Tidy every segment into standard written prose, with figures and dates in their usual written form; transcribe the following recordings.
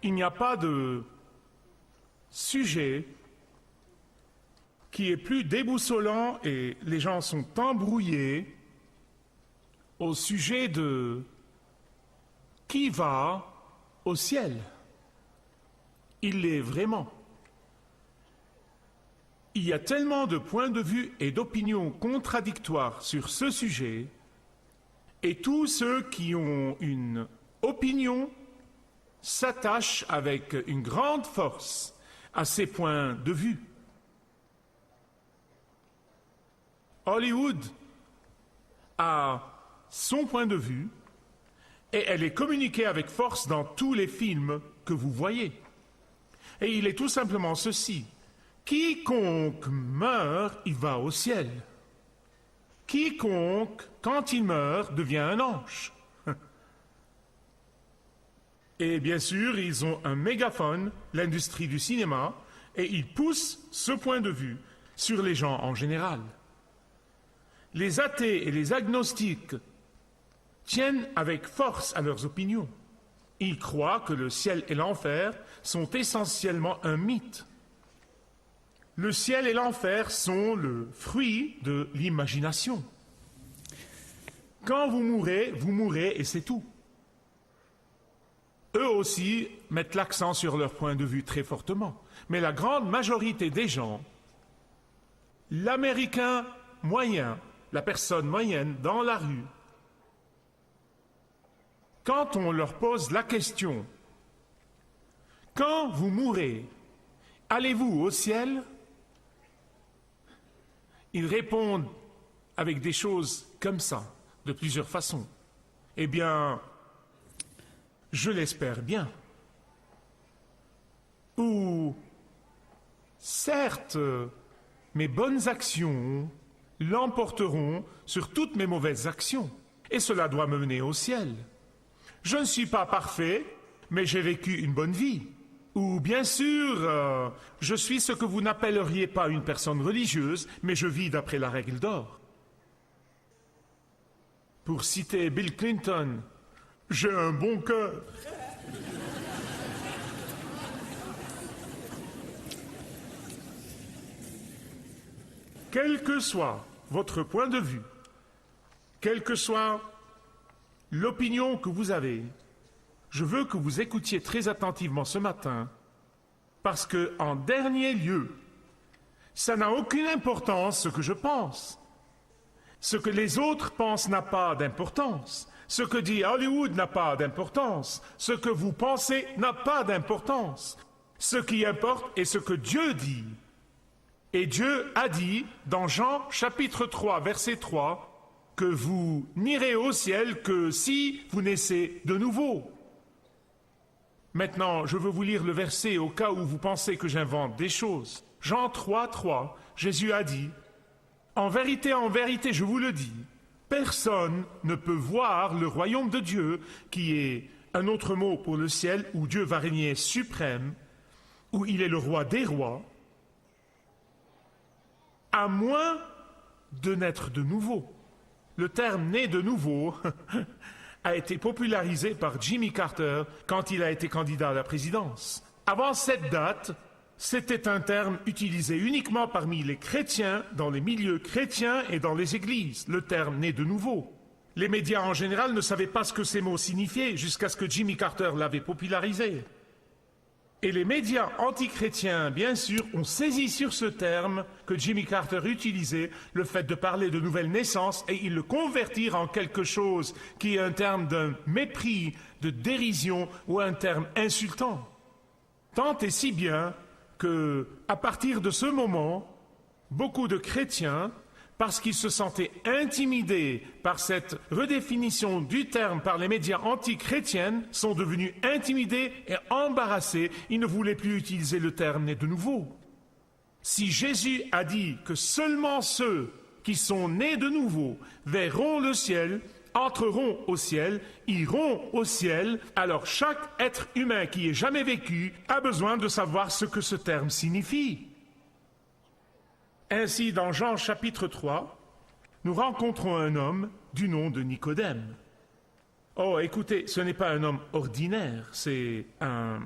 Il n'y a pas de sujet qui est plus déboussolant et les gens sont embrouillés au sujet de qui va au ciel. Il l'est vraiment. Il y a tellement de points de vue et d'opinions contradictoires sur ce sujet, et tous ceux qui ont une opinion s'attachent avec une grande force à ces points de vue. Hollywood a son point de vue et elle est communiquée avec force dans tous les films que vous voyez. Et il est tout simplement ceci. Quiconque meurt, il va au ciel. Quiconque, quand il meurt, devient un ange. Et bien sûr, ils ont un mégaphone, l'industrie du cinéma, et ils poussent ce point de vue sur les gens en général. Les athées et les agnostiques tiennent avec force à leurs opinions. Ils croient que le ciel et l'enfer sont essentiellement un mythe. Le ciel et l'enfer sont le fruit de l'imagination. Quand vous mourrez et c'est tout. Eux aussi mettent l'accent sur leur point de vue très fortement. Mais la grande majorité des gens, l'Américain moyen, la personne moyenne dans la rue, quand on leur pose la question « Quand vous mourrez, allez-vous au ciel ?» Ils répondent avec des choses comme ça, de plusieurs façons. Eh bien, je l'espère bien. Ou, certes, mes bonnes actions l'emporteront sur toutes mes mauvaises actions, et cela doit me mener au ciel. Je ne suis pas parfait, mais j'ai vécu une bonne vie. Ou bien sûr, je suis ce que vous n'appelleriez pas une personne religieuse, mais je vis d'après la règle d'or. Pour citer Bill Clinton, j'ai un bon cœur. Quel que soit votre point de vue, quelle que soit l'opinion que vous avez, je veux que vous écoutiez très attentivement ce matin, parce que, en dernier lieu, ça n'a aucune importance ce que je pense. Ce que les autres pensent n'a pas d'importance. Ce que dit Hollywood n'a pas d'importance. Ce que vous pensez n'a pas d'importance. Ce qui importe est ce que Dieu dit. Et Dieu a dit, dans Jean chapitre 3, verset 3, que vous n'irez au ciel que si vous naissez de nouveau. Maintenant, je veux vous lire le verset au cas où vous pensez que j'invente des choses. Jean 3, 3, Jésus a dit, « En vérité, je vous le dis, personne ne peut voir le royaume de Dieu, qui est un autre mot pour le ciel, où Dieu va régner suprême, où il est le roi des rois, à moins de naître de nouveau. » Le terme « né de nouveau » a été popularisé par Jimmy Carter quand il a été candidat à la présidence. Avant cette date, c'était un terme utilisé uniquement parmi les chrétiens, dans les milieux chrétiens et dans les églises, le terme « né de nouveau ». Les médias en général ne savaient pas ce que ces mots signifiaient jusqu'à ce que Jimmy Carter l'avait popularisé. Et les médias antichrétiens, bien sûr, ont saisi sur ce terme que Jimmy Carter utilisait, le fait de parler de nouvelle naissance, et ils le convertirent en quelque chose qui est un terme d'un mépris, de dérision ou un terme insultant. Tant et si bien que, à partir de ce moment, beaucoup de chrétiens, parce qu'ils se sentaient intimidés par cette redéfinition du terme par les médias anti-chrétiennes, sont devenus intimidés et embarrassés. Ils ne voulaient plus utiliser le terme « né de nouveau ». Si Jésus a dit que seulement ceux qui sont nés de nouveau verront le ciel, entreront au ciel, iront au ciel, alors chaque être humain qui ait jamais vécu a besoin de savoir ce que ce terme signifie. Ainsi, dans Jean chapitre 3, nous rencontrons un homme du nom de Nicodème. Oh, écoutez, ce n'est pas un homme ordinaire, c'est un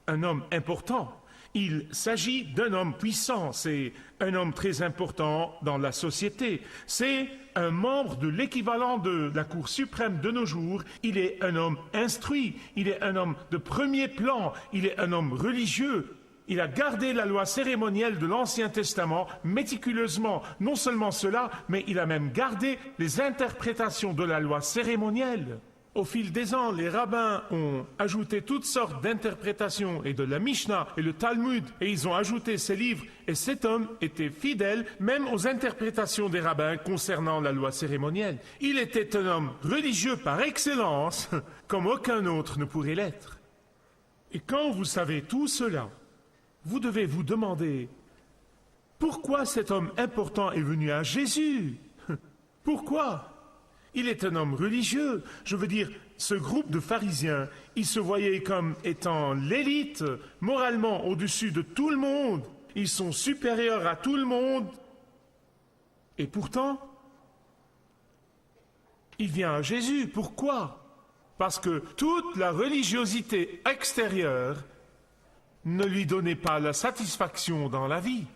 un homme important. Il s'agit d'un homme puissant, c'est un homme très important dans la société. C'est un membre de l'équivalent de la Cour suprême de nos jours. Il est un homme instruit, il est un homme de premier plan, il est un homme religieux. Il a gardé la loi cérémonielle de l'Ancien Testament méticuleusement. Non seulement cela, mais il a même gardé les interprétations de la loi cérémonielle. Au fil des ans, les rabbins ont ajouté toutes sortes d'interprétations et de la Mishnah et le Talmud, et ils ont ajouté ces livres, et cet homme était fidèle même aux interprétations des rabbins concernant la loi cérémonielle. Il était un homme religieux par excellence, comme aucun autre ne pourrait l'être. Et quand vous savez tout cela, vous devez vous demander pourquoi cet homme important est venu à Jésus. Pourquoi ? Il est un homme religieux. Je veux dire, ce groupe de pharisiens, ils se voyaient comme étant l'élite, moralement au-dessus de tout le monde. Ils sont supérieurs à tout le monde. Et pourtant, il vient à Jésus. Pourquoi ? Parce que toute la religiosité extérieure ne lui donnait pas la satisfaction dans la vie.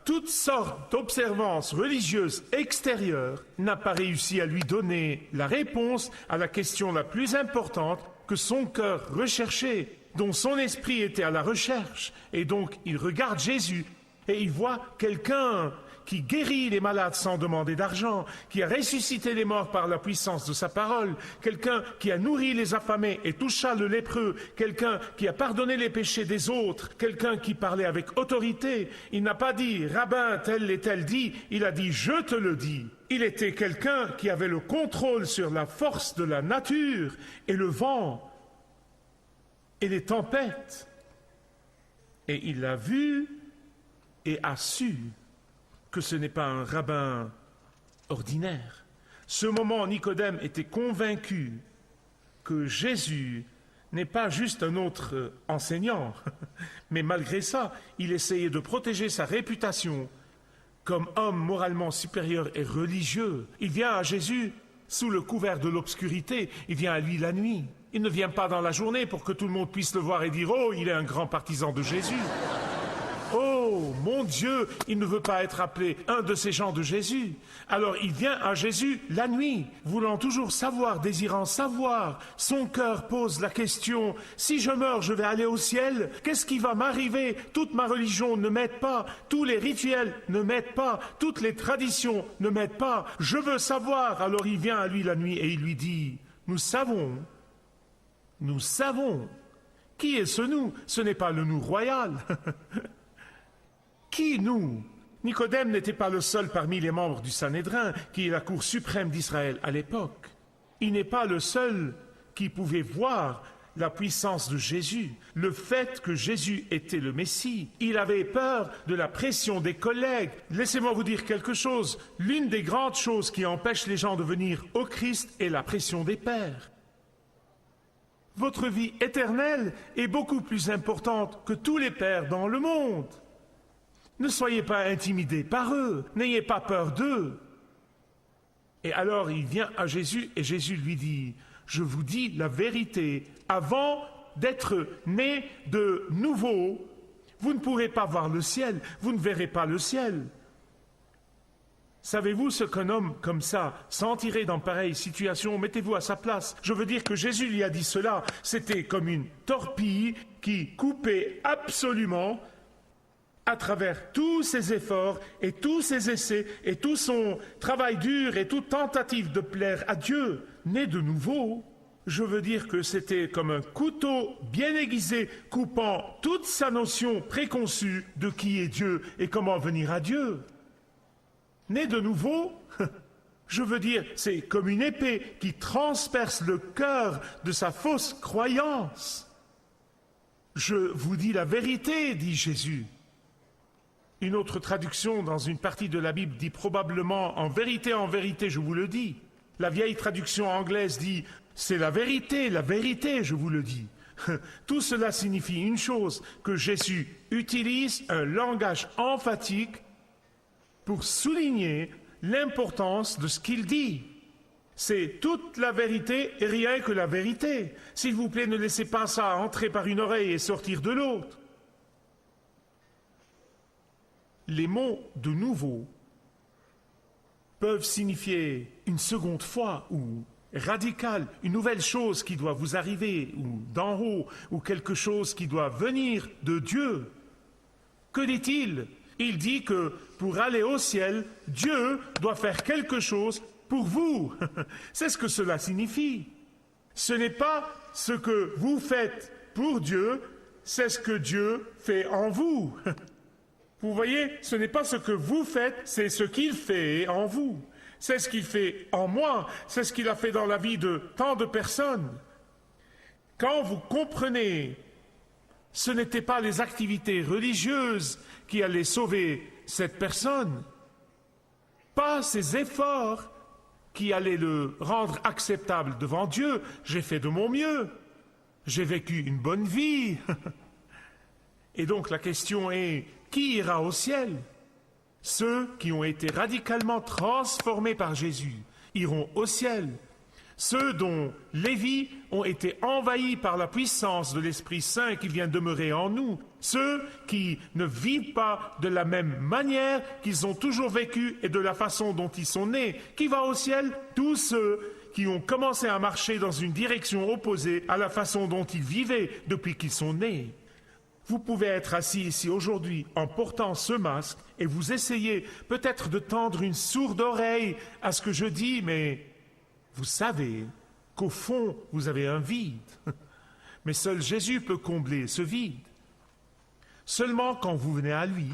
Toutes sortes d'observances religieuses extérieures n'a pas réussi à lui donner la réponse à la question la plus importante que son cœur recherchait, dont son esprit était à la recherche. Et donc, il regarde Jésus et il voit quelqu'un qui guérit les malades sans demander d'argent, qui a ressuscité les morts par la puissance de sa parole, quelqu'un qui a nourri les affamés et toucha le lépreux, quelqu'un qui a pardonné les péchés des autres, quelqu'un qui parlait avec autorité. Il n'a pas dit « Rabbin, tel et tel dit », il a dit « Je te le dis ». Il était quelqu'un qui avait le contrôle sur la force de la nature et le vent et les tempêtes. Et il l'a vu et a su que ce n'est pas un rabbin ordinaire. Ce moment, Nicodème était convaincu que Jésus n'est pas juste un autre enseignant, mais malgré ça, il essayait de protéger sa réputation comme homme moralement supérieur et religieux. Il vient à Jésus sous le couvert de l'obscurité, il vient à lui la nuit. Il ne vient pas dans la journée pour que tout le monde puisse le voir et dire « Oh, il est un grand partisan de Jésus ». Oh, mon Dieu, il ne veut pas être appelé un de ces gens de Jésus. Alors il vient à Jésus la nuit, voulant toujours savoir, désirant savoir. Son cœur pose la question, si je meurs, je vais aller au ciel? Qu'est-ce qui va m'arriver? Toute ma religion ne m'aide pas, tous les rituels ne m'aident pas, toutes les traditions ne m'aident pas. Je veux savoir. Alors il vient à lui la nuit et il lui dit, nous savons. Qui est ce nous? Ce n'est pas le nous royal. Qui, nous? Nicodème n'était pas le seul parmi les membres du Sanhédrin, qui est la cour suprême d'Israël à l'époque. Il n'est pas le seul qui pouvait voir la puissance de Jésus, le fait que Jésus était le Messie. Il avait peur de la pression des collègues. Laissez-moi vous dire quelque chose. L'une des grandes choses qui empêchent les gens de venir au Christ est la pression des pères. Votre vie éternelle est beaucoup plus importante que tous les pères dans le monde. Ne soyez pas intimidés par eux, n'ayez pas peur d'eux. Et alors il vient à Jésus et Jésus lui dit, je vous dis la vérité, avant d'être né de nouveau, vous ne pourrez pas voir le ciel, vous ne verrez pas le ciel. Savez-vous ce qu'un homme comme ça sentirait dans pareille situation? Mettez-vous à sa place. Je veux dire que Jésus lui a dit cela, c'était comme une torpille qui coupait absolument à travers tous ses efforts et tous ses essais et tout son travail dur et toute tentative de plaire à Dieu, né de nouveau, je veux dire que c'était comme un couteau bien aiguisé coupant toute sa notion préconçue de qui est Dieu et comment venir à Dieu. Né de nouveau, je veux dire, c'est comme une épée qui transperce le cœur de sa fausse croyance. Je vous dis la vérité, dit Jésus. Une autre traduction dans une partie de la Bible dit probablement « en vérité, je vous le dis ». La vieille traduction anglaise dit « c'est la vérité, je vous le dis ». Tout cela signifie une chose, que Jésus utilise un langage emphatique pour souligner l'importance de ce qu'il dit. C'est toute la vérité et rien que la vérité. S'il vous plaît, ne laissez pas ça entrer par une oreille et sortir de l'autre. Les mots « de nouveau » peuvent signifier une seconde fois ou radical, une nouvelle chose qui doit vous arriver ou d'en haut ou quelque chose qui doit venir de Dieu. Que dit-il? Il dit que pour aller au ciel, Dieu doit faire quelque chose pour vous. C'est ce que cela signifie. Ce n'est pas ce que vous faites pour Dieu, c'est ce que Dieu fait en vous. Vous voyez, ce n'est pas ce que vous faites, c'est ce qu'il fait en vous. C'est ce qu'il fait en moi, c'est ce qu'il a fait dans la vie de tant de personnes. Quand vous comprenez, ce n'étaient pas les activités religieuses qui allaient sauver cette personne, pas ses efforts qui allaient le rendre acceptable devant Dieu. J'ai fait de mon mieux, j'ai vécu une bonne vie. Et donc la question est, qui ira au ciel? Ceux qui ont été radicalement transformés par Jésus iront au ciel. Ceux dont les vies ont été envahies par la puissance de l'Esprit Saint qui vient demeurer en nous. Ceux qui ne vivent pas de la même manière qu'ils ont toujours vécu et de la façon dont ils sont nés. Qui va au ciel? Tous ceux qui ont commencé à marcher dans une direction opposée à la façon dont ils vivaient depuis qu'ils sont nés. Vous pouvez être assis ici aujourd'hui en portant ce masque et vous essayez peut-être de tendre une sourde oreille à ce que je dis, mais vous savez qu'au fond, vous avez un vide. Mais seul Jésus peut combler ce vide. Seulement quand vous venez à lui,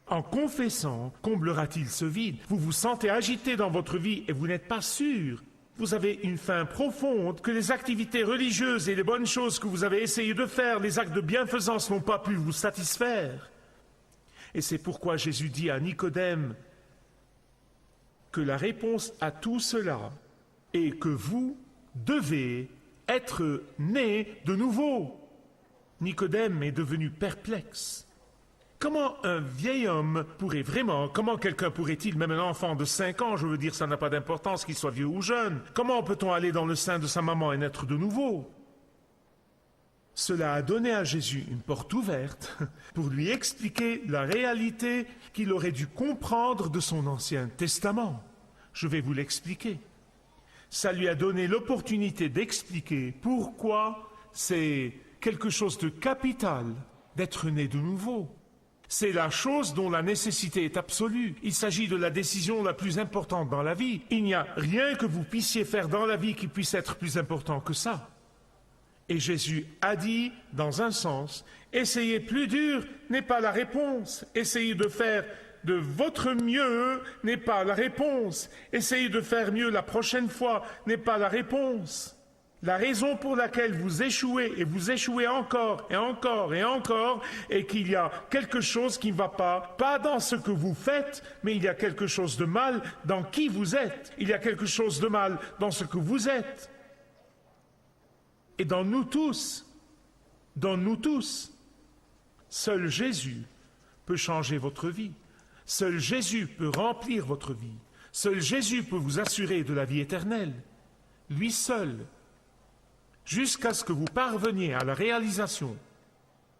en confessant, comblera-t-il ce vide. Vous vous sentez agité dans votre vie et vous n'êtes pas sûr. Vous avez une faim profonde que les activités religieuses et les bonnes choses que vous avez essayé de faire, les actes de bienfaisance n'ont pas pu vous satisfaire. Et c'est pourquoi Jésus dit à Nicodème que la réponse à tout cela est que vous devez être né de nouveau. Nicodème est devenu perplexe. Comment un vieil homme pourrait vraiment, comment quelqu'un pourrait-il, même un enfant de 5 ans, je veux dire, ça n'a pas d'importance qu'il soit vieux ou jeune, comment peut-on aller dans le sein de sa maman et naître de nouveau? Cela a donné à Jésus une porte ouverte pour lui expliquer la réalité qu'il aurait dû comprendre de son Ancien Testament. Je vais vous l'expliquer. Ça lui a donné l'opportunité d'expliquer pourquoi c'est quelque chose de capital d'être né de nouveau. C'est la chose dont la nécessité est absolue. Il s'agit de la décision la plus importante dans la vie. Il n'y a rien que vous puissiez faire dans la vie qui puisse être plus important que ça. Et Jésus a dit, dans un sens, essayer plus dur n'est pas la réponse. Essayer de faire de votre mieux n'est pas la réponse. Essayer de faire mieux la prochaine fois n'est pas la réponse. La raison pour laquelle vous échouez, et vous échouez encore, et encore, et encore, est qu'il y a quelque chose qui ne va pas dans ce que vous faites, mais il y a quelque chose de mal dans qui vous êtes. Il y a quelque chose de mal dans ce que vous êtes. Et dans nous tous, seul Jésus peut changer votre vie. Seul Jésus peut remplir votre vie. Seul Jésus peut vous assurer de la vie éternelle. Lui seul. Jusqu'à ce que vous parveniez à la réalisation,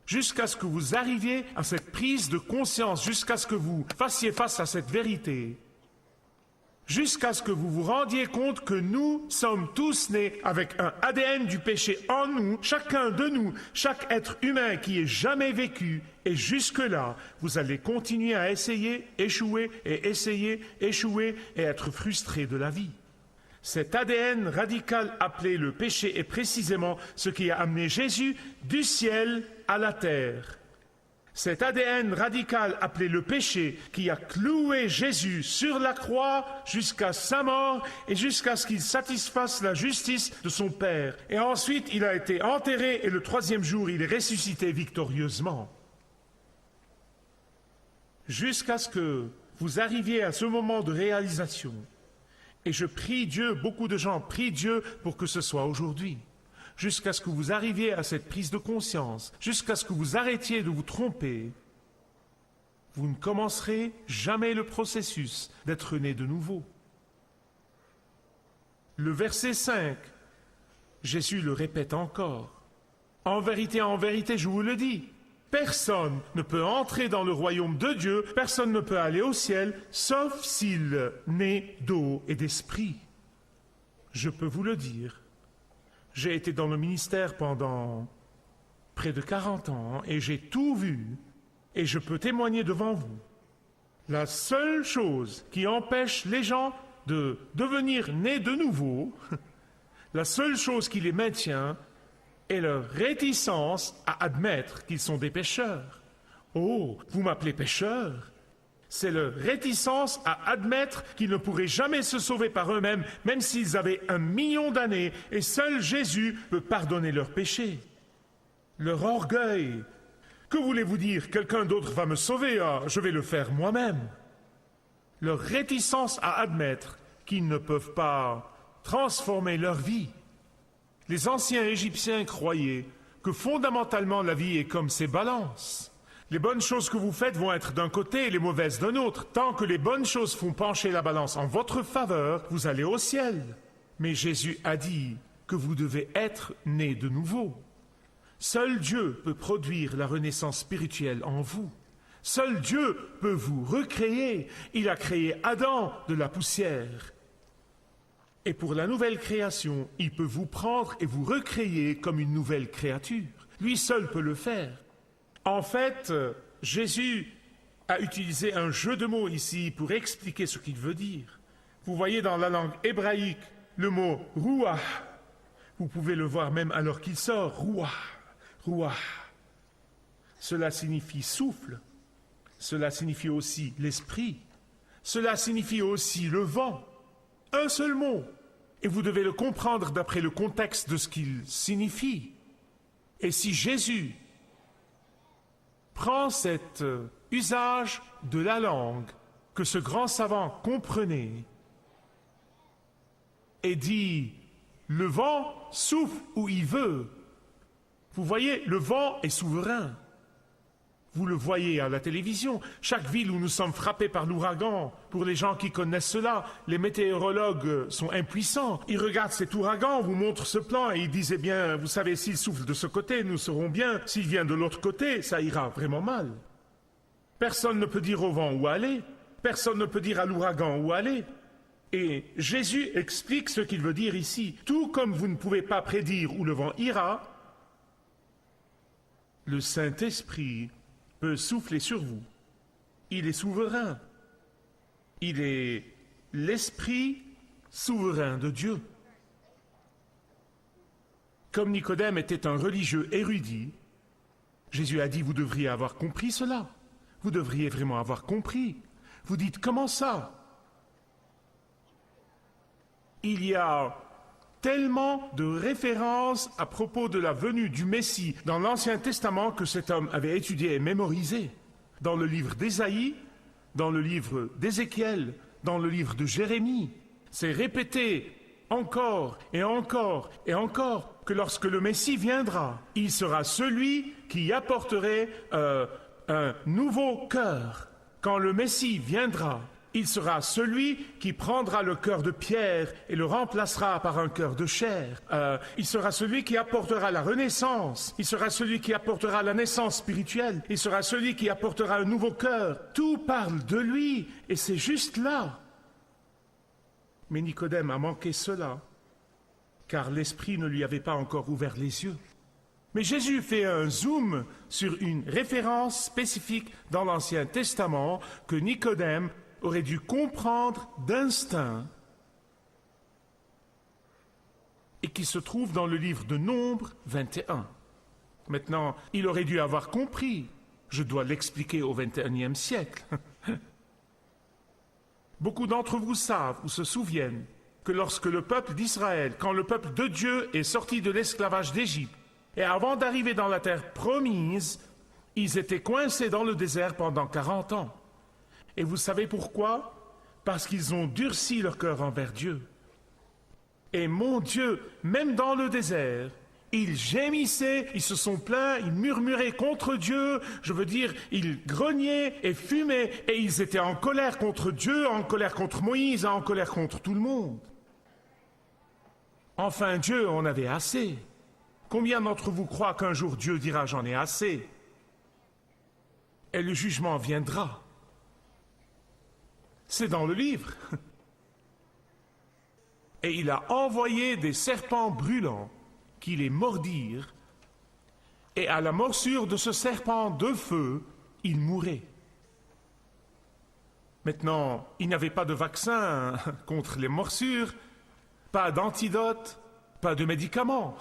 jusqu'à ce que vous arriviez à cette prise de conscience, jusqu'à ce que vous fassiez face à cette vérité, jusqu'à ce que vous vous rendiez compte que nous sommes tous nés avec un ADN du péché en nous, chacun de nous, chaque être humain qui ait jamais vécu, et jusque-là, vous allez continuer à essayer, échouer, et essayer, échouer, et être frustré de la vie. Cet ADN radical appelé le péché est précisément ce qui a amené Jésus du ciel à la terre. Cet ADN radical appelé le péché qui a cloué Jésus sur la croix jusqu'à sa mort et jusqu'à ce qu'il satisfasse la justice de son Père. Et ensuite, il a été enterré et le 3e jour, il est ressuscité victorieusement. Jusqu'à ce que vous arriviez à ce moment de réalisation. Et je prie Dieu, beaucoup de gens prient Dieu pour que ce soit aujourd'hui. Jusqu'à ce que vous arriviez à cette prise de conscience, jusqu'à ce que vous arrêtiez de vous tromper, vous ne commencerez jamais le processus d'être né de nouveau. Le verset 5, Jésus le répète encore. En vérité, je vous le dis, personne ne peut entrer dans le royaume de Dieu, personne ne peut aller au ciel, sauf s'il naît d'eau et d'esprit. Je peux vous le dire, j'ai été dans le ministère pendant près de 40 ans et j'ai tout vu et je peux témoigner devant vous. La seule chose qui empêche les gens de devenir nés de nouveau, la seule chose qui les maintient est leur réticence à admettre qu'ils sont des pécheurs. Oh, vous m'appelez pécheur? C'est leur réticence à admettre qu'ils ne pourraient jamais se sauver par eux-mêmes, même s'ils avaient 1 million d'années, et seul Jésus peut pardonner leurs péchés. Leur orgueil. Que voulez-vous dire? Quelqu'un d'autre va me sauver, je vais le faire moi-même. Leur réticence à admettre qu'ils ne peuvent pas transformer leur vie. Les anciens Égyptiens croyaient que fondamentalement la vie est comme ces balances. Les bonnes choses que vous faites vont être d'un côté et les mauvaises d'un autre. Tant que les bonnes choses font pencher la balance en votre faveur, vous allez au ciel. Mais Jésus a dit que vous devez être nés de nouveau. Seul Dieu peut produire la renaissance spirituelle en vous. Seul Dieu peut vous recréer. Il a créé Adam de la poussière. Et pour la nouvelle création, il peut vous prendre et vous recréer comme une nouvelle créature. Lui seul peut le faire. En fait, Jésus a utilisé un jeu de mots ici pour expliquer ce qu'il veut dire. Vous voyez dans la langue hébraïque le mot « ruach ». Vous pouvez le voir même alors qu'il sort « ruach ». Ruach. Cela signifie souffle. Cela signifie aussi l'esprit. Cela signifie aussi le vent. Un seul mot. Et vous devez le comprendre d'après le contexte de ce qu'il signifie. Et si Jésus prend cet usage de la langue que ce grand savant comprenait et dit « le vent souffle où il veut », vous voyez, le vent est souverain. Vous le voyez à la télévision. Chaque ville où nous sommes frappés par l'ouragan, pour les gens qui connaissent cela, les météorologues sont impuissants. Ils regardent cet ouragan, vous montrent ce plan et ils disent, eh bien, vous savez, s'il souffle de ce côté, nous serons bien. S'il vient de l'autre côté, ça ira vraiment mal. Personne ne peut dire au vent où aller. Personne ne peut dire à l'ouragan où aller. Et Jésus explique ce qu'il veut dire ici. Tout comme vous ne pouvez pas prédire où le vent ira, le Saint-Esprit peut souffler sur vous. Il est souverain. Il est l'Esprit souverain de Dieu. Comme Nicodème était un religieux érudit, Jésus a dit, vous devriez avoir compris cela. Vous devriez vraiment avoir compris. Vous dites, comment ça? Il y a tellement de références à propos de la venue du Messie dans l'Ancien Testament que cet homme avait étudié et mémorisé. Dans le livre d'Ésaïe, dans le livre d'Ézéchiel, dans le livre de Jérémie. C'est répété encore et encore et encore que lorsque le Messie viendra, il sera celui qui apporterait un nouveau cœur. Quand le Messie viendra, il sera celui qui prendra le cœur de pierre et le remplacera par un cœur de chair. Il sera celui qui apportera la renaissance. Il sera celui qui apportera la naissance spirituelle. Il sera celui qui apportera un nouveau cœur. Tout parle de lui et c'est juste là. Mais Nicodème a manqué cela, car l'Esprit ne lui avait pas encore ouvert les yeux. Mais Jésus fait un zoom sur une référence spécifique dans l'Ancien Testament que Nicodème aurait dû comprendre d'instinct et qui se trouve dans le livre de Nombre 21. Maintenant, il aurait dû avoir compris. Je dois l'expliquer au XXIe siècle. Beaucoup d'entre vous savent ou se souviennent que lorsque le peuple d'Israël, quand le peuple de Dieu est sorti de l'esclavage d'Égypte, et avant d'arriver dans la terre promise, ils étaient coincés dans le désert pendant 40 ans. Et vous savez pourquoi? Parce qu'ils ont durci leur cœur envers Dieu. Et mon Dieu, même dans le désert, ils gémissaient, ils se sont plaints, ils murmuraient contre Dieu, je veux dire, ils grognaient et fumaient, et ils étaient en colère contre Dieu, en colère contre Moïse, en colère contre tout le monde. Enfin, Dieu en avait assez. Combien d'entre vous croient qu'un jour Dieu dira « j'en ai assez » et le jugement viendra? C'est dans le livre. Et il a envoyé des serpents brûlants qui les mordirent, et à la morsure de ce serpent de feu, ils mouraient. Maintenant, il n'y avait pas de vaccin contre les morsures, pas d'antidote, pas de médicaments.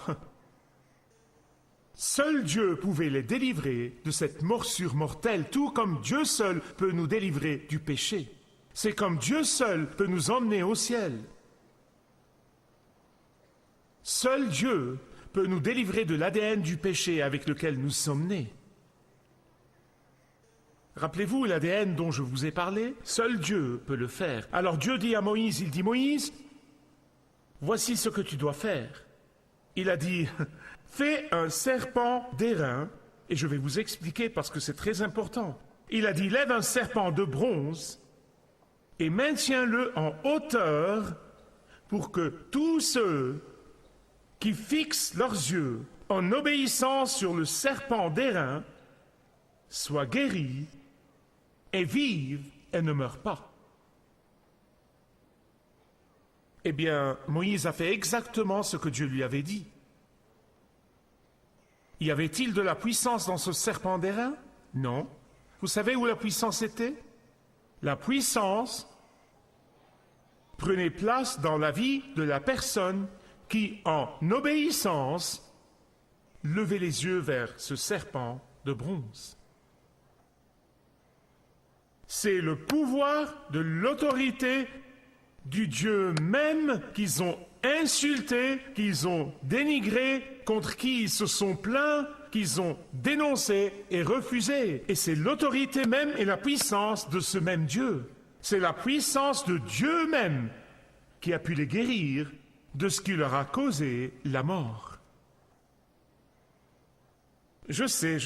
Seul Dieu pouvait les délivrer de cette morsure mortelle, tout comme Dieu seul peut nous délivrer du péché. C'est comme Dieu seul peut nous emmener au ciel. Seul Dieu peut nous délivrer de l'ADN du péché avec lequel nous sommes nés. Rappelez-vous l'ADN dont je vous ai parlé? Seul Dieu peut le faire. Alors Dieu dit à Moïse, il dit « Moïse, voici ce que tu dois faire. » Il a dit « Fais un serpent d'airain. » Et je vais vous expliquer parce que c'est très important. Il a dit « Lève un serpent de bronze et maintiens-le en hauteur pour que tous ceux qui fixent leurs yeux en obéissant sur le serpent d'airain soient guéris et vivent et ne meurent pas. » Eh bien, Moïse a fait exactement ce que Dieu lui avait dit. Y avait-il de la puissance dans ce serpent d'airain? Non. Vous savez où la puissance était? La puissance prenait place dans la vie de la personne qui, en obéissance, levait les yeux vers ce serpent de bronze. C'est le pouvoir de l'autorité du Dieu même qu'ils ont insulté, qu'ils ont dénigré, contre qui ils se sont plaints, qu'ils ont dénoncé et refusé. Et c'est l'autorité même et la puissance de ce même Dieu. C'est la puissance de Dieu même qui a pu les guérir de ce qui leur a causé la mort. Je sais,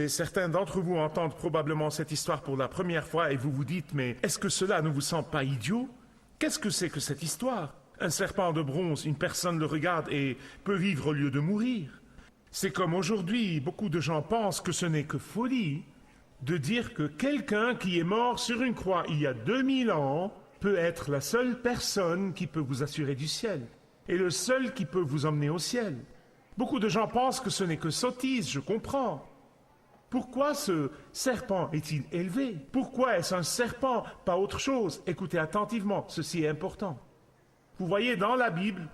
certains d'entre vous entendent probablement cette histoire pour la première fois et vous vous dites, mais est-ce que cela ne vous semble pas idiot? Qu'est-ce que c'est que cette histoire? Un serpent de bronze, une personne le regarde et peut vivre au lieu de mourir. C'est comme aujourd'hui, beaucoup de gens pensent que ce n'est que folie de dire que quelqu'un qui est mort sur une croix il y a 2000 ans peut être la seule personne qui peut vous assurer du ciel et le seul qui peut vous emmener au ciel. Beaucoup de gens pensent que ce n'est que sottise, je comprends. Pourquoi ce serpent est-il élevé? Pourquoi est-ce un serpent, pas autre chose? Écoutez attentivement, ceci est important. Vous voyez, dans la Bible,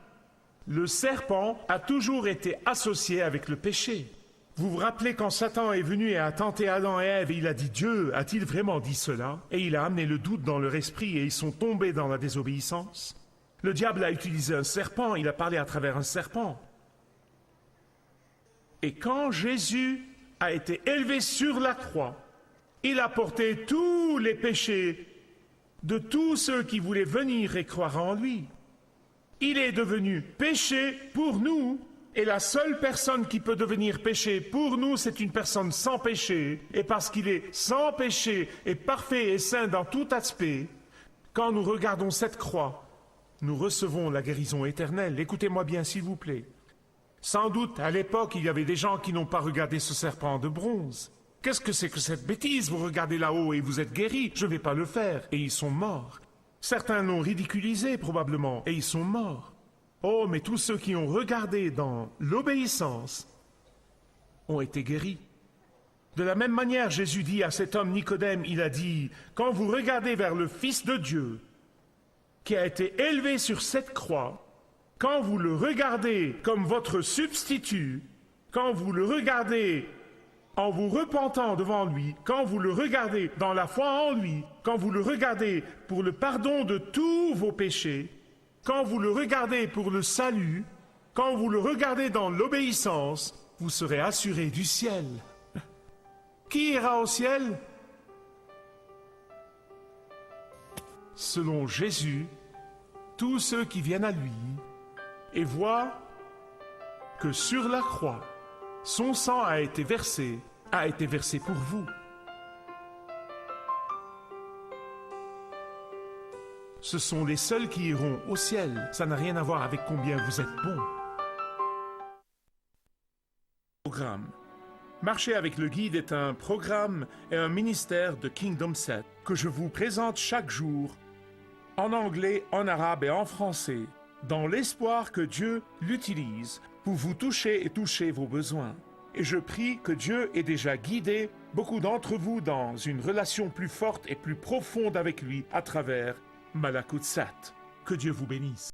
le serpent a toujours été associé avec le péché. Vous vous rappelez quand Satan est venu et a tenté Adam et Ève et il a dit « Dieu a-t-il vraiment dit cela ?» Et il a amené le doute dans leur esprit et ils sont tombés dans la désobéissance. Le diable a utilisé un serpent, il a parlé à travers un serpent. Et quand Jésus a été élevé sur la croix, il a porté tous les péchés de tous ceux qui voulaient venir et croire en lui. Il est devenu péché pour nous, et la seule personne qui peut devenir péché pour nous, c'est une personne sans péché. Et parce qu'il est sans péché et parfait et saint dans tout aspect, quand nous regardons cette croix, nous recevons la guérison éternelle. Écoutez-moi bien, s'il vous plaît. Sans doute, à l'époque, il y avait des gens qui n'ont pas regardé ce serpent de bronze. Qu'est-ce que c'est que cette bêtise? Vous regardez là-haut et vous êtes guéris. Je ne vais pas le faire. Et ils sont morts. Certains l'ont ridiculisé probablement, et ils sont morts. Oh, mais tous ceux qui ont regardé dans l'obéissance ont été guéris. De la même manière, Jésus dit à cet homme Nicodème, il a dit, quand vous regardez vers le Fils de Dieu, qui a été élevé sur cette croix, quand vous le regardez comme votre substitut, quand vous le regardez en vous repentant devant lui, quand vous le regardez dans la foi en lui, quand vous le regardez pour le pardon de tous vos péchés, quand vous le regardez pour le salut, quand vous le regardez dans l'obéissance, vous serez assurés du ciel. Qui ira au ciel? Selon Jésus, tous ceux qui viennent à lui et voient que sur la croix, son sang a été versé pour vous. Ce sont les seuls qui iront au ciel. Ça n'a rien à voir avec combien vous êtes bon. Programme. Marcher avec le guide est un programme et un ministère de Kingdom 7 que je vous présente chaque jour, en anglais, en arabe et en français, dans l'espoir que Dieu l'utilise pour vous toucher et toucher vos besoins. Et je prie que Dieu ait déjà guidé beaucoup d'entre vous dans une relation plus forte et plus profonde avec lui à travers Malakut Sat. Que Dieu vous bénisse.